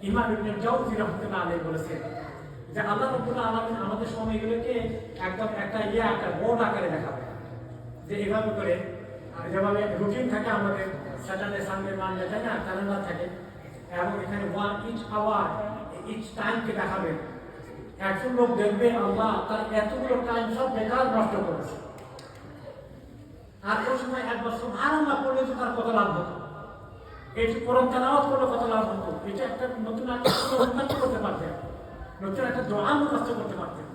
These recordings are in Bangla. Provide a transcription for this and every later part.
ইমাম ইবনে জাওজি রাহমাতুল্লাহ আলাইহি বলেছেন যে আল্লাহ রাব্বুল আলামিন আমাদের সময়গুলোকে একদম একটা বোর্ড আকারে দেখাবে, যে এভাবে করে যেভাবে রুটিন থাকে আমাদের স্যাটারডে সানডে মানডে, তাই না, ক্যালেন্ডার থাকে, এবং এখানে ইচ আওয়ার ইচ টাইমকে দেখাবে। একজন লোক দেখবে আল্লাহ তার এতগুলো টাইম সব বেকার নষ্ট করেছে, আর ওই সময় একবার সুবহানাল্লাহ পড়লে তো তার কত লাভ হতো, এটি কোরআন তেলাওয়াত করলে কত লাভ হতো, এটা একটা নতুন একটা উন্নতি করতে পারতেন, নতুন একটা দোয়া মুখস্থ করতে পারতেন।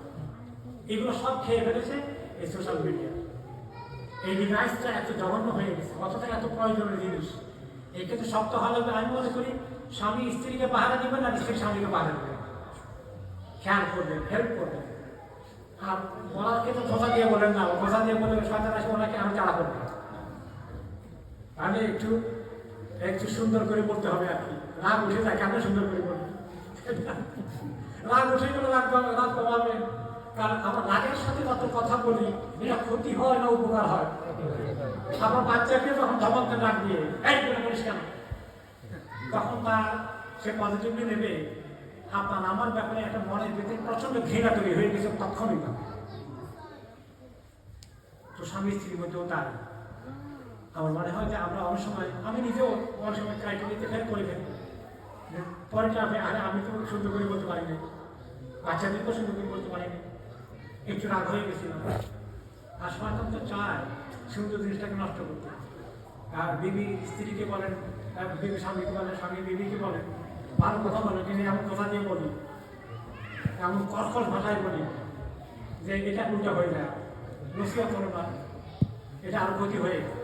এগুলো সব খেয়ে ফেলেছে এই সোশ্যাল মিডিয়া। এই ডিভাইসটা এত জঘন্য হয়ে গেছে, অথচ এত প্রয়োজনীয় জিনিস। এই ক্ষেত্রে শক্ত হলে আমি মনে করি স্বামী স্ত্রীকে পাহারা দিবেন আর স্ত্রী স্বামীকে পাহারা দিবেন, খেয়াল করবেন, হেল্প করবেন। আর বলার ক্ষেত্রে ধোঁচা দিয়ে বলেন না, ধোঁচা দিয়ে বলে শয়তান আসে ওনাকে আমি চালা করবেন। আমি একটু সুন্দর করে বলতে হবে আর কি, রাগ উঠে যায় কেন সুন্দর করে বলবেন, রাগ উঠে গেলে রাগ কমাবেন। কারণ আমরা রাগের সাথে কত কথা বলি, এটা ক্ষতি হয় না উপকার হয়। আমার বাচ্চাকে যখন ধমকতে রাগ দিয়ে এই করে বলিস কেন, তখন সে পজিটিভলি নেবে। আপনার আমার ব্যাপারে একটা মনের ভিতরে প্রচন্ড ঘৃণা তৈরি হয়ে গেছে তৎক্ষণিক। তো স্বামী স্ত্রীর মধ্যেও তাই। আমার মনে হয় যে আমরা অনেক সময়, আমি নিজেও অনেক সময় ক্রাইটেরিয়াতে ফেল করে ফেলি, পরেটা আরে আমি তো সুন্দর করে বলতে পারি না, বাচ্চাদেরকেও সুন্দর করে বলতে পারি না, একটু রাগ হয়ে গেছিলাম। আর শয়তান তো চায় সুন্দর জিনিসটাকে নষ্ট করতে। আর বিবি স্ত্রীকে বলেন, বিবি স্বামীকে বলেন, স্বামী বিবিকে বলেন, ভালো কথা বলেন, কিন্তু এমন কথা দিয়ে বলি, এমন কর্কশ ভাষায় বলি যে এটা উল্টা হয়ে যায়, নসিহত করো না, এটা আরো ক্ষতি হয়ে যায়।